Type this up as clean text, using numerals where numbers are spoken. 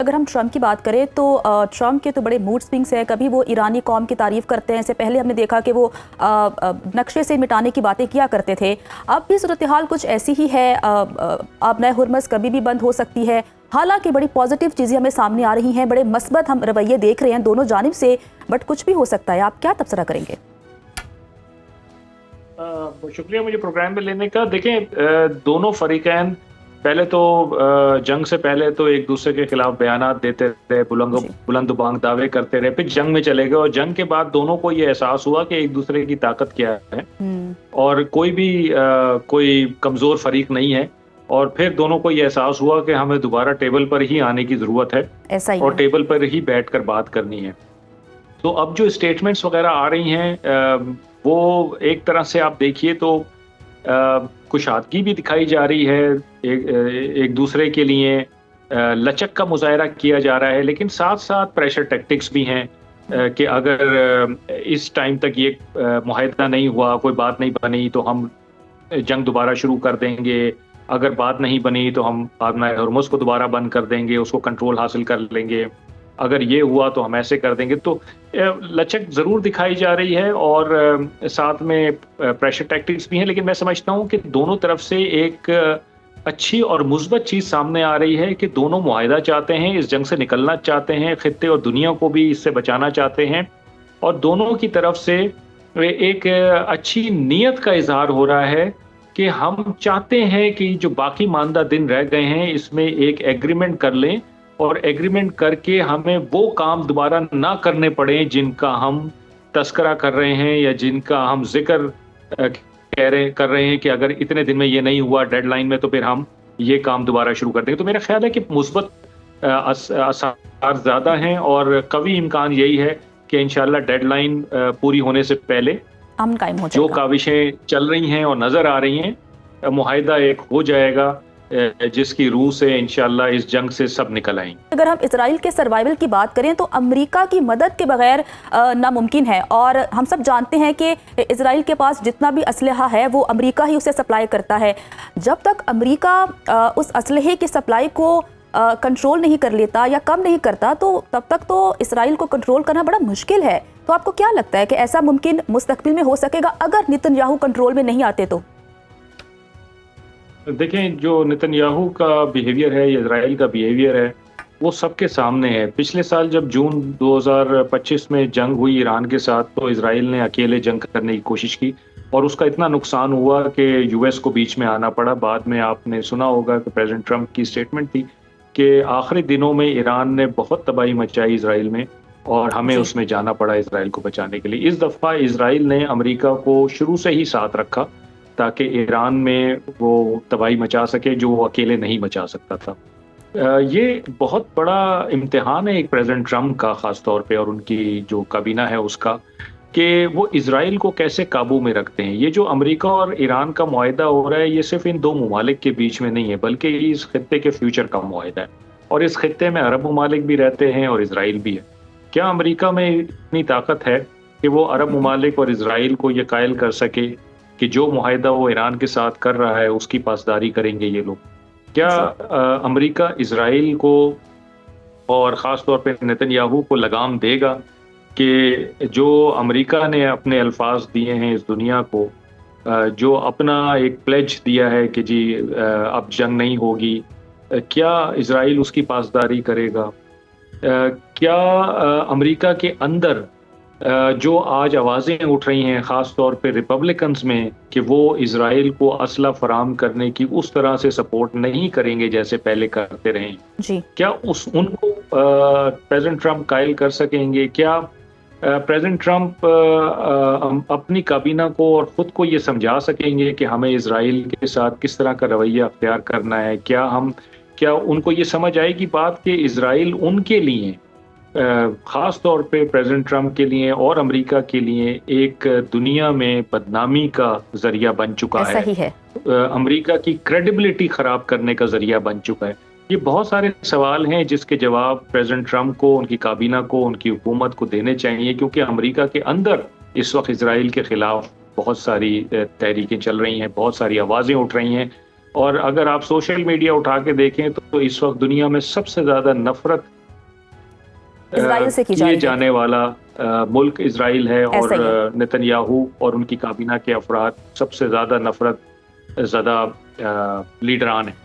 اگر ہم ٹرمپ کی بات کریں تو ٹرمپ کے تو بڑے موڈ سوئنگس ہیں. کبھی وہ ایرانی قوم کی تعریف کرتے ہیں, اس سے پہلے ہم نے دیکھا کہ وہ نقشے سے مٹانے کی باتیں کیا کرتے تھے. اب بھی صورتحال کچھ ایسی ہی ہے, آبنائے ہرمز کبھی بھی بند ہو سکتی ہے. حالانکہ بڑی پازیٹیو چیزیں ہمیں سامنے آ رہی ہیں, بڑے مثبت ہم رویے دیکھ رہے ہیں دونوں جانب سے, بٹ کچھ بھی ہو سکتا ہے. آپ کیا تبصرہ کریں گے؟ شکریہ مجھے پروگرام میں لینے کا. دیکھیں, دونوں فریقین پہلے تو جنگ سے پہلے تو ایک دوسرے کے خلاف بیانات دیتے رہے, بلند و بانگ دعوے کرتے رہے, پھر جنگ میں چلے گئے, اور جنگ کے بعد دونوں کو یہ احساس ہوا کہ ایک دوسرے کی طاقت کیا ہے اور کوئی کمزور فریق نہیں ہے, اور پھر دونوں کو یہ احساس ہوا کہ ہمیں دوبارہ ٹیبل پر ہی آنے کی ضرورت ہے اور ٹیبل پر ہی بیٹھ کر بات کرنی ہے. تو اب جو اسٹیٹمنٹس وغیرہ آ رہی ہیں وہ ایک طرح سے آپ دیکھیے تو کشادگی بھی دکھائی جا رہی ہے, ایک دوسرے کے لیے لچک کا مظاہرہ کیا جا رہا ہے, لیکن ساتھ ساتھ پریشر ٹیکٹکس بھی ہیں کہ اگر اس ٹائم تک یہ معاہدہ نہیں ہوا, کوئی بات نہیں بنی تو ہم جنگ دوبارہ شروع کر دیں گے, اگر بات نہیں بنی تو ہم آبنائے ہرمز کو دوبارہ بند کر دیں گے, اس کو کنٹرول حاصل کر لیں گے, اگر یہ ہوا تو ہم ایسے کر دیں گے. تو لچک ضرور دکھائی جا رہی ہے اور ساتھ میں پریشر ٹیکٹکس بھی ہیں, لیکن میں سمجھتا ہوں کہ دونوں طرف سے ایک اچھی اور مثبت چیز سامنے آ رہی ہے کہ دونوں معاہدہ چاہتے ہیں, اس جنگ سے نکلنا چاہتے ہیں, خطے اور دنیا کو بھی اس سے بچانا چاہتے ہیں, اور دونوں کی طرف سے ایک اچھی نیت کا اظہار ہو رہا ہے کہ ہم چاہتے ہیں کہ جو باقی ماندہ دن رہ گئے ہیں اس میں ایک ایگریمنٹ کر لیں, اور ایگریمنٹ کر کے ہمیں وہ کام دوبارہ نہ کرنے پڑیں جن کا ہم تذکرہ کر رہے ہیں یا جن کا ہم ذکر کر رہے ہیں کہ اگر اتنے دن میں یہ نہیں ہوا ڈیڈ لائن میں تو پھر ہم یہ کام دوبارہ شروع کر دیں گے. تو میرا خیال ہے کہ مثبت اثار زیادہ ہیں اور قوی امکان یہی ہے کہ انشاءاللہ ڈیڈ لائن پوری ہونے سے پہلے امن قائم ہو جائے جو گا. کاوشیں چل رہی ہیں اور نظر آ رہی ہیں, معاہدہ ایک ہو جائے گا جس کی روح سے انشاءاللہ اس جنگ سے سب نکل آئیں. اگر ہم اسرائیل کے سروائیول کی بات کریں تو امریکہ کی مدد کے بغیر ناممکن ہے, اور ہم سب جانتے ہیں کہ اسرائیل کے پاس جتنا بھی اسلحہ ہے وہ امریکہ ہی اسے سپلائی کرتا ہے. جب تک امریکہ اس اسلحے کی سپلائی کو کنٹرول نہیں کر لیتا یا کم نہیں کرتا تو تب تک تو اسرائیل کو کنٹرول کرنا بڑا مشکل ہے. تو آپ کو کیا لگتا ہے کہ ایسا ممکن مستقبل میں ہو سکے گا اگر نتن یاہو کنٹرول میں نہیں آتے تو؟ دیکھیں, جو نتن یاہو کا بیہیویئر ہے یا اسرائیل کا بیہیویئر ہے وہ سب کے سامنے ہے. پچھلے سال جب جون 2025 میں جنگ ہوئی ایران کے ساتھ تو اسرائیل نے اکیلے جنگ کرنے کی کوشش کی اور اس کا اتنا نقصان ہوا کہ یو ایس کو بیچ میں آنا پڑا. بعد میں آپ نے سنا ہوگا کہ پریزیڈنٹ ٹرمپ کی اسٹیٹمنٹ تھی کہ آخری دنوں میں ایران نے بہت تباہی مچائی اسرائیل میں اور ہمیں اس میں جانا پڑا اسرائیل کو بچانے کے لیے. اس دفعہ اسرائیل نے امریکہ کو شروع سے ہی ساتھ رکھا تاکہ ایران میں وہ تباہی مچا سکے جو وہ اکیلے نہیں مچا سکتا تھا. یہ بہت بڑا امتحان ہے ایک پریزیڈنٹ ٹرمپ کا خاص طور پہ اور ان کی جو کابینہ ہے اس کا, کہ وہ اسرائیل کو کیسے قابو میں رکھتے ہیں. یہ جو امریکہ اور ایران کا معاہدہ ہو رہا ہے یہ صرف ان دو ممالک کے بیچ میں نہیں ہے بلکہ یہ اس خطے کے فیوچر کا معاہدہ ہے, اور اس خطے میں عرب ممالک بھی رہتے ہیں اور اسرائیل بھی ہے. کیا امریکہ میں اتنی طاقت ہے کہ وہ عرب ممالک اور اسرائیل کو یہ قائل کر سکے کہ جو معاہدہ وہ ایران کے ساتھ کر رہا ہے اس کی پاسداری کریں گے یہ لوگ؟ کیا امریکہ اسرائیل کو اور خاص طور پہ نتن یاہو کو لگام دے گا کہ جو امریکہ نے اپنے الفاظ دیے ہیں اس دنیا کو, جو اپنا ایک پلیج دیا ہے کہ جی اب جنگ نہیں ہوگی, کیا اسرائیل اس کی پاسداری کرے گا؟ کیا امریکہ کے اندر جو آج آوازیں اٹھ رہی ہیں خاص طور پہ ریپبلکنز میں کہ وہ اسرائیل کو اسلحہ فراہم کرنے کی اس طرح سے سپورٹ نہیں کریں گے جیسے پہلے کرتے رہے جی, کیا ان کو پریزیڈنٹ ٹرمپ قائل کر سکیں گے؟ کیا پریزیڈنٹ ٹرمپ اپنی کابینہ کو اور خود کو یہ سمجھا سکیں گے کہ ہمیں اسرائیل کے ساتھ کس طرح کا رویہ اختیار کرنا ہے؟ کیا ان کو یہ سمجھ آئے گی بات کہ اسرائیل ان کے لیے خاص طور پہ پریزیڈنٹ ٹرمپ کے لیے اور امریکہ کے لیے ایک دنیا میں بدنامی کا ذریعہ بن چکا ہے, امریکہ کی کریڈیبلٹی خراب کرنے کا ذریعہ بن چکا ہے؟ یہ بہت سارے سوال ہیں جس کے جواب پریزیڈنٹ ٹرمپ کو, ان کی کابینہ کو, ان کی حکومت کو دینے چاہیے, کیونکہ امریکہ کے اندر اس وقت اسرائیل کے خلاف بہت ساری تحریکیں چل رہی ہیں, بہت ساری آوازیں اٹھ رہی ہیں, اور اگر آپ سوشل میڈیا اٹھا کے دیکھیں تو اس وقت دنیا میں سب سے زیادہ نفرت اسرائیل سے کی جا رہی ہے۔ جانے والا ملک اسرائیل ہے، اور ایسا ہی ہے۔ نتن یاہو اور ان کی کابینہ کے افراد سب سے زیادہ نفرت زدہ لیڈران ہیں۔